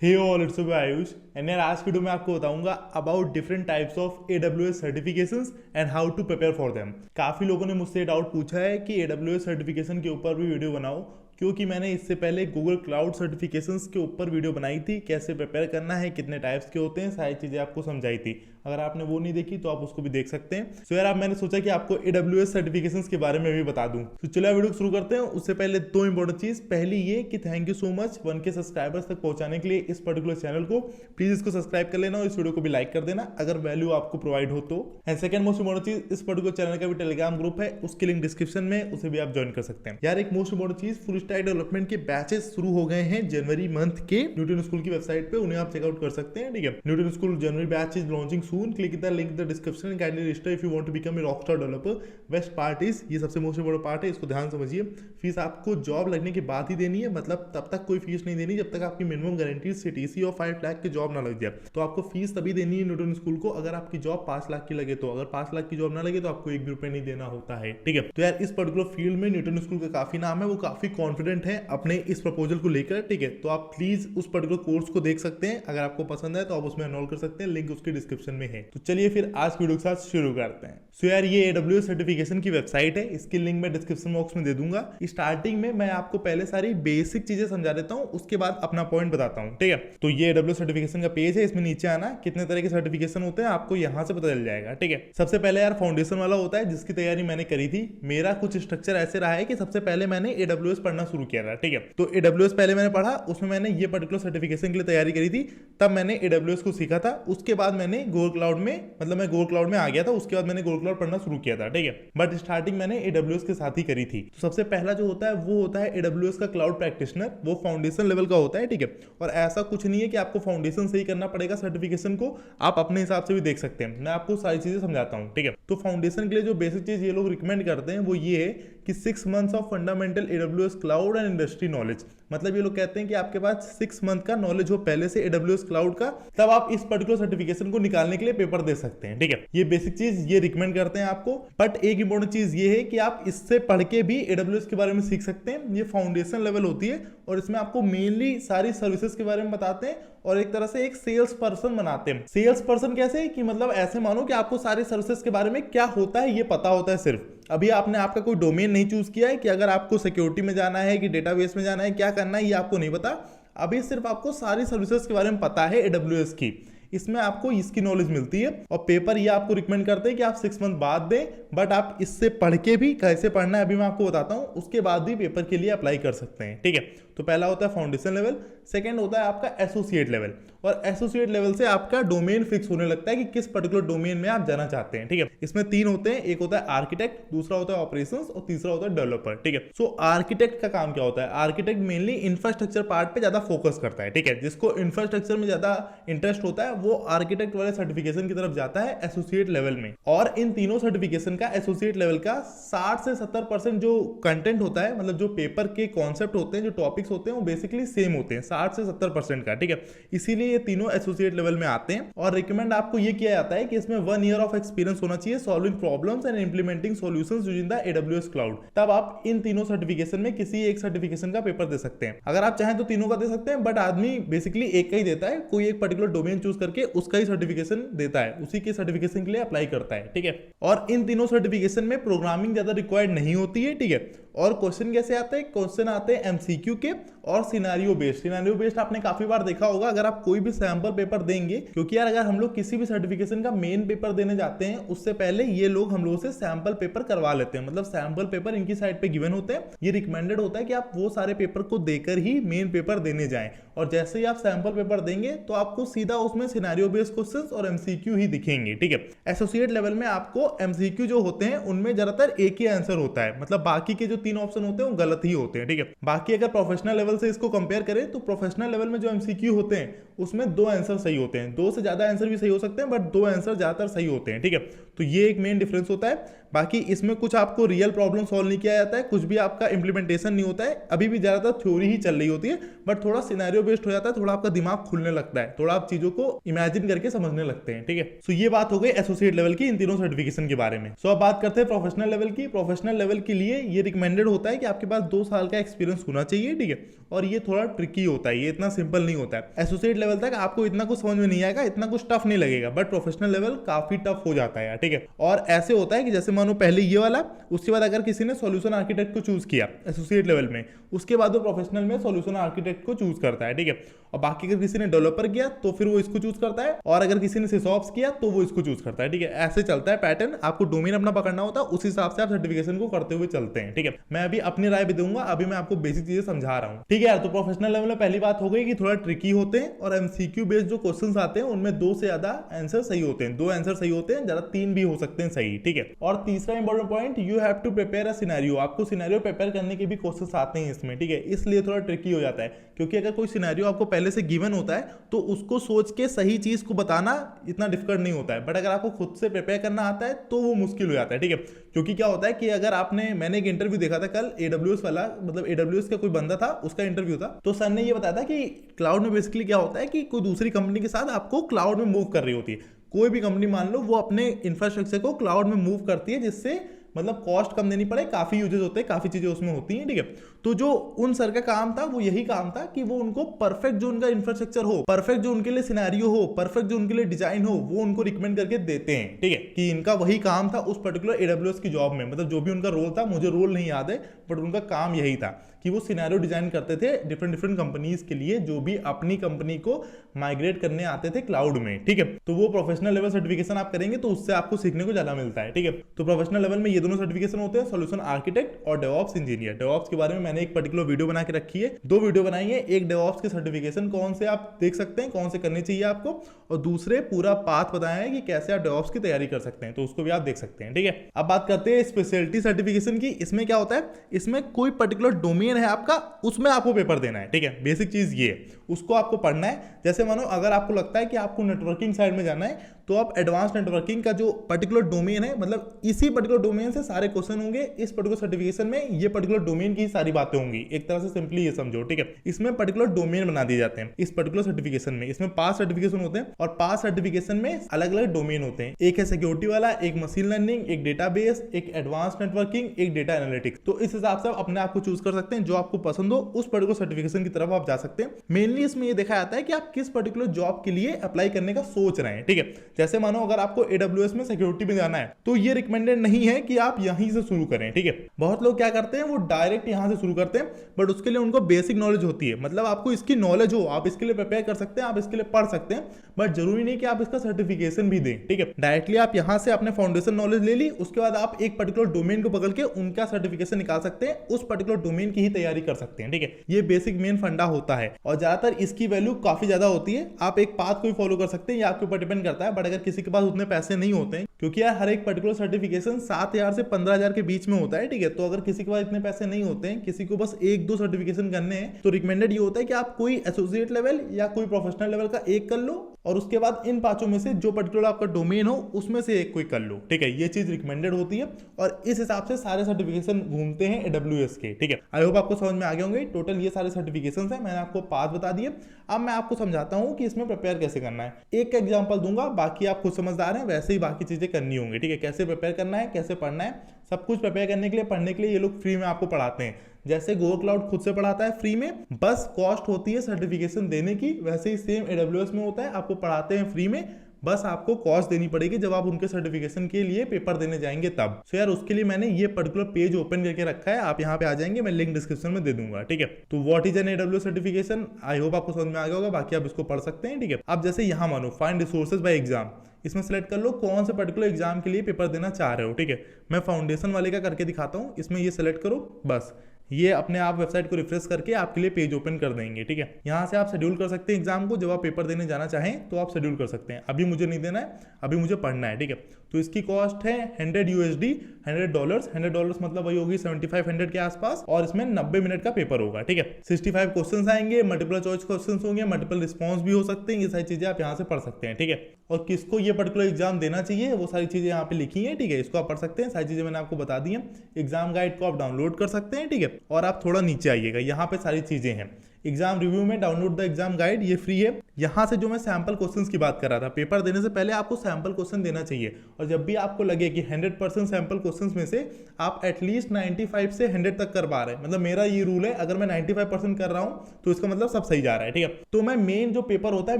Hey all, it's Ayush and यार आज की वीडियो में आपको बताऊंगा about different types of AWS certifications and how to prepare for them. काफी लोगों ने मुझसे डाउट पूछा है कि AWS सर्टिफिकेशन के ऊपर भी वीडियो बनाओ, क्योंकि मैंने इससे पहले गूगल क्लाउड सर्टिफिकेशंस के ऊपर वीडियो बनाई थी, कैसे प्रिपेयर करना है, कितने टाइप्स के होते हैं, सारी चीजें आपको समझाई थी। अगर आपने वो नहीं देखी तो आप उसको भी देख सकते हैं। सो यार अब मैंने सोचा कि आपको AWS सर्टिफिकेशंस के बारे में भी बता दूं। तो चलिए वीडियो शुरू करते हैं। उससे पहले दो इंपॉर्टेंट चीज, पहली ये कि thank you so much 1K subscribers तक पहुंचाने के लिए इस पर्टिकुलर चैनल को। प्लीज इसको सब्सक्राइब कर लेना और इस वीडियो को भी लाइक कर देना अगर वैल्यू आपको प्रोवाइड हो तो। एंड सेकंड मोस्ट इंपॉर्टेंट चीज, इस पर्टिकुलर चैनल का भी टेलीग्राम ग्रुप है, उसकी लिंक डिस्क्रिप्शन में, उसे भी आप ज्वाइन कर सकते हैं। यार एक मोस्ट इंपॉर्टेंट चीज, फुल स्टैक डेवलपमेंट के बैचेस शुरू हो गए हैं जनवरी मंथ के न्यूटन स्कूल की वेबसाइट पे, उन्हें आप चेकआउट कर सकते हैं। ठीक है, Newton school January batch is launching soon, click the link the description and kindly register if you want to become a rockstar developer. Best part is, ये सबसे मोस्ट इंपॉर्टेंट पार्ट है, इसको ध्यान समझिए, फीस आपको जॉब लगने के बाद ही देनी है। मतलब तब तक कोई फीस नहीं देनी जब तक आपकी मिनिमम गारंटी CTC और 5 लाख की जॉब ना लग जाए। तो आपको फीस तभी देनी है न्यूटन स्कूल को अगर आपकी जॉब 5 लाख की लगे तो। अगर 5 लाख की जॉब ना लगे तो आपको 1 भी रुपए नहीं देना होता है। ठीक है, तो यार इस पर्टिकुलर फील्ड में न्यूटन स्कूल का काफी नाम है, वो काफी कॉन्फिडेंट है अपने इस प्रपोजल को लेकर। ठीक है, तो आप प्लीज उस पर्टिकुलर कोर्स को देख सकते हैं, अगर आपको पसंद है तो आप उसमें एनरोल कर सकते हैं, लिंक उसके डिस्क्रिप्शन में है। तो चलिए फिर आज की वीडियो के साथ शुरू करते हैं। सो यार ये AWS सर्टिफिकेशन की वेबसाइट है, इसकी लिंक मैं डिस्क्रिप्शन बॉक्स में दे दूंगा। स्टार्टिंग में मैं आपको पहले सारी बेसिक चीजें समझा देता हूँ, उसके बाद अपना पॉइंट बताता हूँ। ठीक है, तो ये AWS सर्टिफिकेशन का पेज है, इसमें नीचे आना, कितने तरह के सर्टिफिकेशन होते हैं आपको यहाँ से पता चल जाएगा। ठीक है, सबसे पहले यार फाउंडेशन वाला होता है, जिसकी तैयारी मैंने करी थी। मेरा कुछ स्ट्रक्चर ऐसे रहा है कि सबसे पहले मैंने AWS पढ़ना शुरू किया था। ठीक है, तो AWS पहले मैंने पढ़ा, उसमें मैंने ये पर्टिकुलर सर्टिफिकेशन के लिए तैयारी करी थी, तब मैंने AWS को सीखा था। उसके बाद मैंने गूगल क्लाउड में, मतलब मैं गूगल क्लाउड में आ गया था, उसके बाद मैंने गूगल क्लाउड पढ़ना शुरू किया था। ठीक है, बट स्टार्टिंग मैंने AWS के साथ ही करी थी। तो सबसे पहला जो होता है वो होता है AWS का क्लाउड प्रैक्टिशनर, वो फाउंडेशन लेवल का होता है। ठीक है, और ऐसा कुछ नहीं है कि आपको फाउंडेशन से ही करना पड़ेगा सर्टिफिकेशन को, आप अपने हिसाब से भी देख सकते हैं। मैं आपको सारी चीजें समझाता हूँ। ठीक है, तो फाउंडेशन के लिए जो बेसिक चीज ये लोग रिकमेंड करते हैं वो ये है कि 6 months of fundamental AWS cloud and industry knowledge. मतलब ये लोग कहते हैं कि आपके पास 6 मंथ का नॉलेज हो पहले से AWS क्लाउड का, तब आप इस पर्टिकुलर सर्टिफिकेशन को निकालने के लिए पेपर दे सकते हैं। ठीक है, ये बेसिक चीज ये रिकमेंड करते हैं आपको। बट एक इंपॉर्टेंट चीज ये है कि आप इससे पढ़ के भी AWS के बारे में सीख सकते हैं। ये फाउंडेशन लेवल होती है और इसमें आपको मेनली सारी सर्विसेज के बारे में बताते हैं और एक तरह से एक सेल्स पर्सन बनाते हैं। सेल्स पर्सन कैसे कि मतलब ऐसे मानो कि आपको सारी सर्विसेज के बारे में क्या होता है ये पता होता है। सिर्फ अभी आपने आपका कोई डोमेन नहीं चूज किया है कि अगर आपको सिक्योरिटी में जाना है कि डेटाबेस में जाना है, क्या करना है ये आपको नहीं पता। अभी सिर्फ आपको सारी सर्विसेज के बारे में पता है AWS की, इसमें आपको इसकी नॉलेज मिलती है। और पेपर ये आपको रिकमेंड करते हैं कि आप 6 मंथ बाद दें, बट आप इससे पढ़ के भी कैसे पढ़ना है अभी मैं आपको बताता हूं, उसके बाद भी पेपर के लिए अप्लाई कर सकते हैं। ठीक है, तो पहला होता है फाउंडेशन लेवल, सेकंड होता है आपका एसोसिएट लेवल, और एसोसिएट लेवल से आपका डोमेन फिक्स होने लगता है कि किस पर्टिकुलर डोमेन में आप जाना चाहते हैं। ठीक है, इसमें 3 होते हैं, एक होता है आर्किटेक्ट, दूसरा होता है ऑपरेशंस और तीसरा होता है डेवलपर। ठीक है, सो आर्किटेक्ट का काम क्या होता है? आर्किटेक्ट मेनली इंफ्रास्ट्रक्चर पार्ट पे ज्यादा फोकस करता है। ठीक है, जिसको इंफ्रास्ट्रक्चर में ज्यादा इंटरेस्ट होता है वो आर्किटेक्ट वाले सर्टिफिकेशन की तरफ जाता है एसोसिएट लेवल में। और इन तीनों सर्टिफिकेशन का एसोसिएट लेवल का 60 से 70% जो कंटेंट होता है, मतलब जो पेपर के कॉन्सेप्ट होते हैं, जो टॉपिक्स होते हैं, वो बेसिकली सेम होते हैं 60 से 70% का। ठीक है, इसीलिए ये तीनों एसोसिएट लेवल में आते हैं। और रिकमेंड आपको ये किया जाता है कि इसमें 1 ईयर ऑफ एक्सपीरियंस होना चाहिए solving problems and implementing solutions using the AWS cloud. तब आप इन तीनों सर्टिफिकेशन में किसी एक सर्टिफिकेशन का पेपर दे सकते हैं। अगर आप चाहें तो तीनों का दे सकते हैं, बट आदमी बेसिकली एक का ही देता है, कोई एक पर्टिकुलर डोमेन चूज करके उसका ही सर्टिफिकेशन देता है, उसी के सर्टिफिकेशन के लिए अप्लाई करता है। ठीक है, और इन तीनों सर्टिफिकेशन में प्रोग्रामिंग ज्यादा रिक्वायर्ड नहीं होती है। ठीक है, और क्वेश्चन कैसे आते हैं? क्वेश्चन आते हैं MCQ के और सिनेरियो बेस्ड। सिनेरियो बेस्ड आपने काफी बार देखा होगा अगर आप कोई भी सैंपल पेपर देंगे, क्योंकि यार अगर हम लोग किसी भी सर्टिफिकेशन का मेन पेपर देने जाते हैं उससे पहले ये लोग हम लोगों से सैंपल पेपर करवा लेते हैं। मतलब सैंपल पेपर इनकी साइड पे गिवन होते हैं, ये रिकमेंडेड होता है कि आप वो सारे पेपर को देकर ही मेन पेपर देने जाएं। और जैसे ही आप सैंपल पेपर देंगे तो आपको सीधा उसमें सिनेरियो बेस्ड क्वेश्चंस और MCQ ही दिखेंगे। ठीक है, एसोसिएट लेवल में आपको MCQ जो होते हैं उनमें ज्यादातर एक ही आंसर होता है, मतलब बाकी के जो 3 ऑप्शन होते हैं वो गलत ही होते हैं। ठीक है, बाकी अगर प्रोफेशनल लेवल से इसको कंपेयर करें तो प्रोफेशनल लेवल में जो MCQ होते हैं उसमें 2 आंसर सही होते हैं, 2 से ज्यादा आंसर भी सही हो सकते हैं, बट 2 आंसर ज्यादातर सही होते हैं। ठीक है, तो ये एक मेन डिफरेंस होता है। बाकी इसमें कुछ आपको रियल प्रॉब्लम सॉल्व नहीं किया जाता है, कुछ भी आपका इंप्लीमेंटेशन नहीं होता है, अभी भी ज्यादातर थ्योरी ही चल रही होती है, बट थोड़ा सिनेरियो बेस्ड हो जाता है, थोड़ा आपका दिमाग खुलने लगता है, थोड़ा आप चीजों को इमेजिन करके समझने लगते हैं। ठीक है, सो ये बात हो गई एसोसिएट लेवल की इन तीनों सर्टिफिकेशन के बारे में। सो अब बात करते हैं प्रोफेशनल लेवल की। प्रोफेशनल लेवल के लिए ये रिकमेंडेड होता है कि आपके पास 2 साल का एक्सपीरियंस होना चाहिए। ठीक है, और ये थोड़ा ट्रिकी होता है, ये इतना सिंपल नहीं होता है। एसोसिएट लेवल तक आपको इतना कुछ समझ में नहीं आएगा, इतना कुछ टफ नहीं लगेगा, बट प्रोफेशनल लेवल काफी टफ हो जाता है यार। ठीक है, और ऐसे होता है कि जैसे मानो पहले ये वाला, उसके बाद अगर किसी ने सॉल्यूशन आर्किटेक्ट को चूज किया एसोसिएट लेवल में, उसके बाद वो प्रोफेशनल में सॉल्यूशन आर्किटेक्ट को चूज करता है। ठीक है, और बाकी अगर किसी ने डेवलपर किया तो फिर वो इसको चूज करता है, और अगर किसी ने सिसऑप्स किया तो वो इसको चूज करता है। ठीक है, ऐसे चलता है पैटर्न, आपको डोमेन अपना पकड़ना होता है, उस हिसाब से आप सर्टिफिकेशन को करते हुए चलते हैं। ठीक है, मैं अभी अपनी राय भी दूंगा, अभी मैं आपको बेसिक चीजें समझा रहा हूँ। ठीक है यार, तो प्रोफेशनल लेवल में पहली बात हो गई कि थोड़ा ट्रिकी होते हैं, और एमसीक्यू बेस्ड जो क्वेश्चंस आते हैं उनमें 2 से ज्यादा आंसर सही होते हैं, 2 आंसर सही होते हैं, ज्यादा 3 भी हो सकते हैं सही। ठीक है, और तीसरा important point, you have to prepare a scenario, आपको सिनेरियो प्रिपेयर करने के भी क्वेश्चंस आते हैं इसमें। ठीक है, इसलिए थोड़ा ट्रिकी हो जाता है, क्योंकि अगर कोई सिनेरियो आपको पहले से गिवन होता है तो उसको सोच के सही चीज को बताना इतना डिफिकल्ट नहीं होता है, बट अगर आपको खुद से प्रिपेयर करना आता है तो वो मुश्किल हो जाता है। ठीक है, क्योंकि क्या होता है कि अगर मैंने एक इंटरव्यू देखा था कल AWS वाला, मतलब AWS का कोई बंदा था, उसका इंटरव्यू था, तो सर ने ये बताया था कि क्लाउड में बेसिकली क्या होता है कि कोई दूसरी कंपनी के साथ आपको क्लाउड में मूव कर रही होती है। कोई भी कंपनी मान लो, वो अपने इंफ्रास्ट्रक्चर को क्लाउड में मूव करती है, जिससे मतलब कॉस्ट कम देनी पड़े, काफी यूजेस होते हैं, काफी चीजें उसमें होती हैं। ठीक है, तो जो उन सर का काम था वो यही काम था कि वो उनको परफेक्ट जो उनका इंफ्रास्ट्रक्चर हो, परफेक्ट जो उनके लिए सिनेरियो हो, परफेक्ट जो उनके लिए डिजाइन हो, वो उनको रिकमेंड करके देते हैं। ठीक है, कि इनका वही काम था उस पर्टिकुलर AWS की जॉब में, मतलब जो भी उनका रोल था, मुझे रोल नहीं याद है, बट उनका काम यही था कि वो सिनेरियो डिजाइन करते थे डिफरेंट कंपनीज के लिए, जो भी अपनी कंपनी को माइग्रेट करने आते थे क्लाउड में। ठीक है, तो वो प्रोफेशनल लेवल सर्टिफिकेशन आप करेंगे तो उससे आपको सीखने को ज्यादा मिलता है। ठीक है, तो प्रोफेशनल लेवल में ये दोनों सर्टिफिकेशन होते हैं, सॉल्यूशन आर्किटेक्ट और डेवऑप्स इंजीनियर। डेवऑप्स के बारे में मैंने एक पर्टिकुलर वीडियो बना के रखी है, 2 वीडियो बनाई है, एक डेवऑप्स के सर्टिफिकेशन कौन से आप देख सकते हैं, कौन से करनी चाहिए आपको, और दूसरे पूरा पाथ बताया है कि कैसे आप डेवऑप्स की तैयारी कर सकते हैं, तो उसको भी आप देख सकते हैं। ठीक है, अब बात करते हैं स्पेशलिटी सर्टिफिकेशन की। इसमें क्या होता है, इसमें कोई पर्टिकुलर डोमेन है आपका, उसमें आपको पेपर देना है। ठीक है, बेसिक चीज ये है, उसको आपको पढ़ना है। जैसे मानो अगर आपको लगता है कि आपको नेटवर्किंग साइड में जाना है, तो आप एडवांस नेटवर्किंग का जो पर्टिकुलर डोमेन है, मतलब इसी पर्टिकुलर डोमेन से सारे क्वेश्चन होंगे इस पर्टिकुलर सर्टिफिकेशन में, ये पर्टिकुलर डोमेन की सारी बातें होंगी, एक तरह से सिंपली ये समझो। ठीक है, इसमें पर्टिकुलर डोमेन बना दिए जाते हैं इस पर्टिकुलर सर्टिफिकेशन में। इसमें 5 सर्टिफिकेशन होते हैं, और 5 सर्टिफिकेशन में अलग अलग डोमेन होते हैं। एक है सिक्योरिटी वाला, एक मशीन लर्निंग, एक डेटाबेस, एक एडवांस नेटवर्किंग, एक डेटा एनालिटिक्स। तो इस हिसाब से आप अपने आप को चूज कर सकते हैं, जो आपको पसंद हो उस पर्टिकुलर सर्टिफिकेशन की तरफ आप जा सकते हैं। मेनली इसमें ये देखा जाता है कि आप किस पर्टिकुलर जॉब के लिए अप्लाई करने का सोच रहे हैं। ठीक है, जैसे मानो अगर आपको AWS में सिक्योरिटी में जाना है, तो ये रिकमेंडेड नहीं है कि आप यहीं से शुरू करें। ठीक है, बहुत लोग क्या करते हैं, वो डायरेक्ट यहां से शुरू करते हैं, बट उसके लिए उनको बेसिक नॉलेज होती है, मतलब आपको इसकी नॉलेज हो, आप इसके लिए प्रिपेयर कर सकते हैं, आप इसके लिए पढ़ सकते हैं, बट जरूरी नहीं कि आप इसका सर्टिफिकेशन भी दें। ठीक है, डायरेक्टली आप यहां से अपने फाउंडेशन नॉलेज ले ली, उसके बाद आप एक पर्टिकुलर डोमेन को पकड़ के उनका सर्टिफिकेशन निकाल सकते हैं, उस पर्टिकुलर डोमेन की ही तैयारी कर सकते हैं। ठीक है, ये बेसिक मेन फंडा होता है, और ज्यादातर इसकी वैल्यू काफी ज्यादा होती है। आप एक पाथ को भी फॉलो कर सकते हैं, ये आपके ऊपर डिपेंड करता है, बट अगर किसी के पास उतने पैसे नहीं होते हैं, क्योंकि यार हर एक पर्टिकुलर सर्टिफिकेशन 7,000 से 15,000 के बीच में होता है। ठीक है, तो अगर किसी के पास इतने पैसे नहीं होते हैं, किसी को बस 1-2 सर्टिफिकेशन करने हैं, तो रिकमेंडेड ये होता है कि आप कोई एसोसिएट लेवल या कोई प्रोफेशनल लेवल का एक कर लो, और उसके बाद इन 5 में से जो पर्टिकुलर आपका डोमेन हो उसमें से एक कोई कर लो। ठीक है, ये चीज रिकमेंडेड होती है, और इस हिसाब से सारे सर्टिफिकेशन घूमते हैं AWS के। ठीक है, आई होप आपको समझ में आ गए होंगे। टोटल ये सारे सर्टिफिकेशन है, मैंने आपको पाथ बता दिए। अब मैं आपको समझाता हूं कि इसमें प्रिपेयर कैसे करना है। एक एग्जांपल दूंगा, बाकी आप खुद समझदार हैं, वैसे ही बाकी चीजें करनी होंगी। ठीक है, कैसे प्रिपेयर करना है, कैसे पढ़ना है, सब कुछ प्रिपेयर करने के लिए, पढ़ने के लिए ये लोग फ्री में आपको पढ़ाते हैं। जैसे गूगल क्लाउड खुद से पढ़ाता है फ्री में, बस कॉस्ट होती है सर्टिफिकेशन देने की, वैसे ही सेम AWS में होता है, आपको पढ़ाते हैं फ्री में, बस आपको कॉस्ट देनी पड़ेगी जब आप उनके सर्टिफिकेशन के लिए पेपर देने जाएंगे तब। सो यार उसके लिए मैंने ये पर्टिकुलर पेज ओपन करके रखा है, आप यहाँ पे आ जाएंगे, मैं लिंक डिस्क्रिप्शन में दे दूंगा। ठीक है, तो what is an AWS certification, I hope आपको समझ में आ गया होगा, बाकी आप इसको पढ़ सकते हैं। ठीक है, अब जैसे यहाँ मानो फाइंड रिसोर्सेज बाय एग्जाम, इसमें सेलेक्ट कर लो कौन से पर्टिकुलर एग्जाम के लिए पेपर देना चाह रहे हो। ठीक है, मैं फाउंडेशन वाले का करके दिखाता हूँ, इसमें ये सेलेक्ट करो, बस ये अपने आप वेबसाइट को रिफ्रेश करके आपके लिए पेज ओपन कर देंगे। ठीक है, यहाँ से आप शेड्यूल कर सकते हैं एग्जाम को। जब आप पेपर देने जाना चाहें तो आप शेड्यूल कर सकते हैं। अभी मुझे नहीं देना है, अभी मुझे पढ़ना है। ठीक है, तो इसकी कॉस्ट है $100 $100 $100 मतलब वही होगी 7500 के आसपास, और इसमें 90 मिनट का पेपर होगा। ठीक है, 65 क्वेश्चंस आएंगे, मल्टीपल चॉइस क्वेश्चंस होंगे, मल्टीपल रिस्पॉन्स भी हो सकते हैं। ये सारी चीजें आप यहाँ से पढ़ सकते हैं। ठीक है, और किसको ये पर्टिकुलर एग्जाम देना चाहिए वो सारी चीजें यहाँ पे लिखी हैं। ठीक है, इसको आप पढ़ सकते हैं। सारी चीजें मैंने आपको बता दी हैं। एग्जाम गाइड को आप डाउनलोड कर सकते हैं। ठीक है, और आप थोड़ा नीचे आइएगा, यहाँ पे सारी चीजें हैं। एग्जाम रिव्यू में डाउनलोड द एग्जाम गाइड, ये फ्री है। यहाँ से जो मैं सैंपल क्वेश्चंस की बात कर रहा था, पेपर देने से पहले आपको सैंपल क्वेश्चन देना चाहिए। और जब भी आपको लगे कि 100% सैंपल क्वेश्चंस में से आप एटलीस्ट 95 से 100 तक कर पा रहे हैं, मतलब मेरा ये रूल है, अगर मैं 95% कर रहा हूँ तो इसका मतलब सब सही जा रहा है। ठीक है, तो मैं मेन जो पेपर होता है,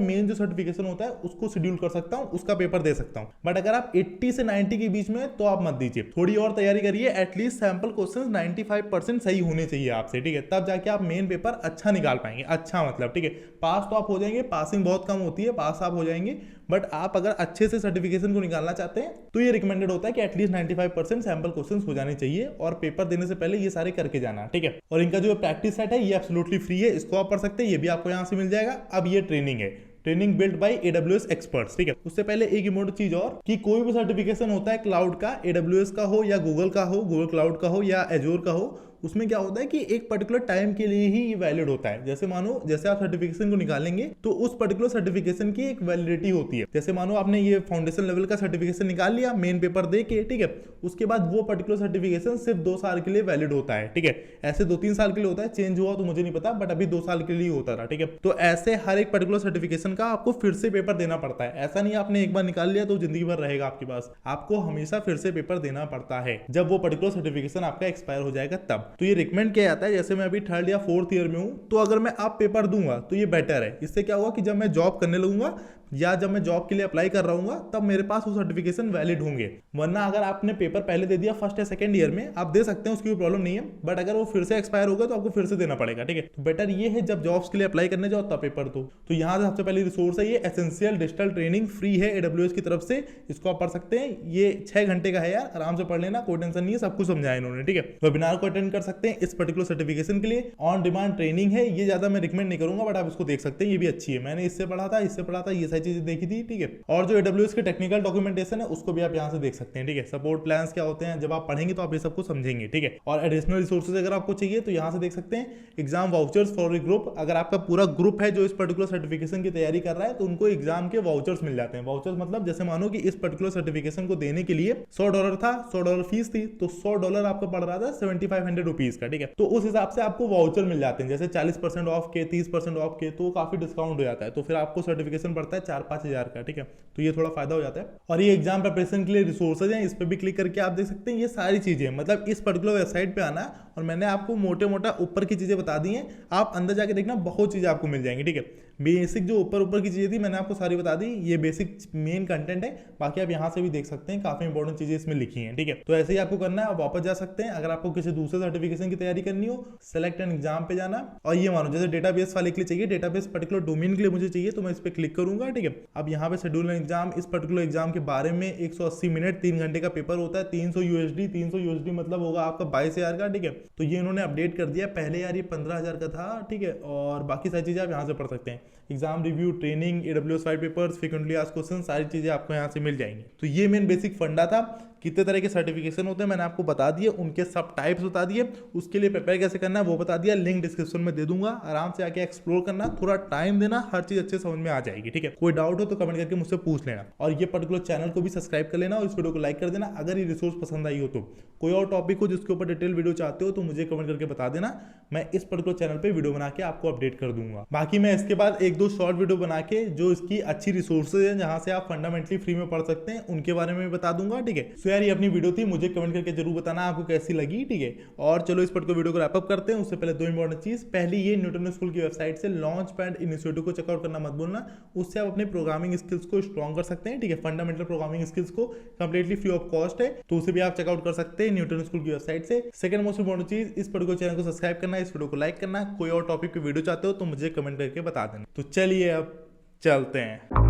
मेन जो सर्टिफिकेशन होता है, उसको शेड्यूल कर सकता हूँ, उसका पेपर दे सकता हूँ। बट अगर आप 80 से 90 के बीच में, तो आप मत दीजिए, थोड़ी और तैयारी करिए। एटलीस्ट सैंपल क्वेश्चन 95% सही होने चाहिए आपसे। ठीक है, तब जाके आप मेन पेपर अच्छा निकाल पाएंगे। अच्छा मतलब, ठीक है, पास तो आप हो जाएंगे, पासिंग बहुत कम होती है, पास आप हो जाएंगे। बट आप अगर अच्छे से सर्टिफिकेशन को निकालना चाहते हैं तो ये रिकमेंडेड होता है कि एटलीस्ट 95% सैंपल क्वेश्चंस हो जाने चाहिए, और पेपर देने से पहले ये सारे करके जाना। ठीक है, और इनका जो प्रैक्टिस सेट है ये एब्सोल्युटली फ्री है, इसको आप पढ़ सकते हैं, ये भी आपको यहाँ से मिल जाएगा। अब ये ट्रेनिंग है, training build by AWS experts. ठीक है, उससे पहले एक इम्पोर्टेंट चीज और, कि कोई भी सर्टिफिकेशन होता है क्लाउड का, AWS का हो या गूगल का हो, गूगल क्लाउड का हो या एजोर का हो, उसमें क्या होता है कि एक पर्टिकुलर टाइम के लिए ही ये वैलिड होता है। जैसे मानो, जैसे आप सर्टिफिकेशन को निकालेंगे तो उस पर्टिकुलर सर्टिफिकेशन की एक वैलिडिटी होती है। जैसे मानो आपने ये फाउंडेशन लेवल का सर्टिफिकेशन निकाल लिया मेन पेपर दे के, ठीक है, उसके बाद वो पर्टिकुलर सर्टिफिकेशन सिर्फ 2 साल के लिए वैलिड होता है। ठीक है, ऐसे 2-3 साल के लिए होता है, चेंज हुआ तो मुझे नहीं पता, बट अभी 2 साल के लिए होता था। ठीक है, तो ऐसे हर एक पर्टिकुलर सर्टिफिकेशन का आपको फिर से पेपर देना पड़ता है। ऐसा नहीं आपने एक बार निकाल लिया तो जिंदगी भर रहेगा आपके पास, आपको हमेशा फिर से पेपर देना पड़ता है जब वो पर्टिकुलर सर्टिफिकेशन आपका एक्सपायर हो जाएगा तब। तो ये रिकमेंड किया जाता है, जैसे मैं अभी 3rd या 4th ईयर में हूं, तो अगर मैं अब पेपर दूंगा तो ये बेटर है। इससे क्या होगा कि जब मैं जॉब करने लगूंगा या जब मैं जॉब के लिए अप्लाई कर रहा हूँ तब मेरे पास वो सर्टिफिकेशन वैलिड होंगे। वरना अगर आपने पेपर पहले दे दिया 1st या 2nd ईयर में, आप दे सकते हैं, उसकी कोई प्रॉब्लम नहीं है, बट अगर वो फिर से एक्सपायर होगा तो आपको फिर से देना पड़ेगा। ठीक है, तो बेटर ये है जब जॉब्स के लिए अप्लाई करने जाओ तब पेपर दो। तो यहाँ से सबसे पहली रिसोर्स है ये एसेंशियल डिजिटल ट्रेनिंग, फ्री है AWS की तरफ से, इसको आप पढ़ सकते हैं। ये 6 घंटे का है यार, आराम से पढ़ लेना, कोई टेंशन नहीं है, सब कुछ समझाया इन्होंने। ठीक है, वेबिनार को अटेंड कर सकते हैं इस पर्टिकुलर सर्टिफिकेशन के लिए। ऑन डिमांड ट्रेनिंग है, ये ज्यादा मैं रिकमेंड नहीं करूंगा, बट आप इसको देख सकते हैं, ये भी अच्छी है। मैंने इससे पढ़ा था, ये सारी चीजें देखी थी। ठीक है, और जो AWS के टेक्निकल डॉक्यूमेंटेशन है उसको भी आप यहाँ से देख सकते हैं। ठीक है, सपोर्ट प्लान्स क्या होते हैं, जब आप पढ़ेंगे तो आप ये सब कुछ समझेंगे। ठीक है, और एडिशनल रिसोर्सेज अगर आपको चाहिए तो यहाँ से देख सकते हैं। एग्जाम वाउचर्स फॉर ग्रुप, अगर आपका पूरा ग्रुप है जो इस पर्टिकुलर सर्टिफिकेशन की तैयारी कर रहा है तो उनको एग्जाम के वाउचर्स मिल जाते हैं। वाउचर्स मतलब जैसे मानो कि इस पर्टिकुलर सर्टिफिकेशन को देने के लिए $100 था, $100 फीस थी, तो $100 आपको पड़ रहा था 7500 रुपीज का। ठीक है, तो उस हिसाब से आपको वाउचर मिल जाते हैं, जैसे 40% ऑफ के, 30% ऑफ के, तो काफी डिस्काउंट हो जाता है। तो फिर आपको सर्टिफिकेशन पड़ता है 4-5 हजार का। ठीक है, तो ये थोड़ा फायदा हो जाता है। और ये एग्जाम प्रिपरेशन के लिए रिसोर्सेज हैं, इस पे भी क्लिक करके आप देख सकते हैं। ये सारी चीजें मतलब इस पर्टिकुलर वेबसाइट पे आना, और मैंने आपको मोटे मोटा ऊपर की चीजें बता दी हैं, आप अंदर जाके देखना, बहुत चीजें आपको मिल जाएंगी। ठीक है, बेसिक जो ऊपर की चीजें थी मैंने आपको सारी बता दी, ये बेसिक मेन कंटेंट है। बाकी आप यहाँ से भी देख सकते हैं, काफी इंपॉर्टेंट चीजें इसमें लिखी हैं। ठीक है, तो ऐसे ही आपको करना है, आप वापस जा सकते हैं। अगर आपको किसी दूसरे सर्टिफिकेशन की तैयारी करनी हो, सेलेक्ट एन एग्जाम पे जाना, और ये मानो जैसे डेटाबेस वाले के लिए चाहिए, डेटाबेस पर्टिकुलर डोमेन के लिए मुझे चाहिए, तो मैं इस पर क्लिक करूंगा। ठीक है, अब यहाँ पे शेड्यूल एग्जाम, इस पर्टिकुलर एग्जाम के बारे में 180 मिनट 3 घंटे का पेपर होता है, 300 USD मतलब होगा आपका 22,000 का। ठीक है, तो ये इन्होंने अपडेट कर दिया, पहले यार ये 15,000 का था। ठीक है, और बाकी सारी चीजें आप यहाँ से पढ़ सकते हैं। Exam review, training, AWS white papers, frequently asked question, सारी चीजें आपको यहाँ से मिल जाएंगी। तो ये मेन बेसिक फंडा था। कितने तरह के सर्टिफिकेशन होते हैं मैंने आपको बता दिए, उनके सब टाइप्स बता दिए, उसके लिए प्रिपेयर कैसे करना है वो बता दिया। लिंक डिस्क्रिप्शन में दे दूंगा, आराम से आके एक्सप्लोर करना, थोड़ा टाइम देना, हर चीज अच्छे समझ में आ जाएगी। ठीक है, कोई डाउट हो तो कमेंट करके मुझसे पूछ लेना, और ये पर्टिकुलर चैनल को भी सब्सक्राइब कर लेना, और इस वीडियो को लाइक कर देना। अगर ये रिसोर्स पसंद आई हो तो कोई और टॉपिक हो जिसके ऊपर डिटेल वीडियो चाहते हो तो मुझे कमेंट करके बता देना, मैं इस पर्टिकुलर चैनल पे वीडियो बना के आपको अपडेट कर दूंगा। बाकी मैं इसके बाद 1-2 शॉर्ट वीडियो बना के जो इसकी अच्छी रिसोर्सेज है जहां से आप फंडामेंटली फ्री में पढ़ सकते हैं, उनके बारे में भी बता दूंगा। ठीक है, सो यार ये अपनी वीडियो थी, मुझे कमेंट करके जरूर बताना आपको कैसी लगी। ठीक है, और चलो इस पर्टिकुलर वीडियो को रैप अप करते हैं। उससे पहले 2 इंपॉर्टेंट चीज, पहली ये न्यूटन स्कूल की वेबसाइट से लॉन्च पैड इनिशिएटिव को चेकआउट करना मत भूलना, उससे आप अपने प्रोग्रामिंग स्किल्स को स्ट्रॉन्ग कर सकते हैं। ठीक है, फंडामेंटल प्रोग्रामिंग स्किल्स को कंप्लीटली फ्री ऑफ कॉस्ट है, तो उसे भी आप चेकआउट कर सकते हैं न्यूटन स्कूल की वेबसाइट से। सेकंड मोस्ट इंपॉर्टेंट चीज, इस पर्टिकुलर चैनल को सब्सक्राइब करना, इस वीडियो को लाइक करना। कोई और टॉपिक पे वीडियो चाहते हो तो मुझे कमेंट करके बता देना। तो चलिए अब चलते हैं।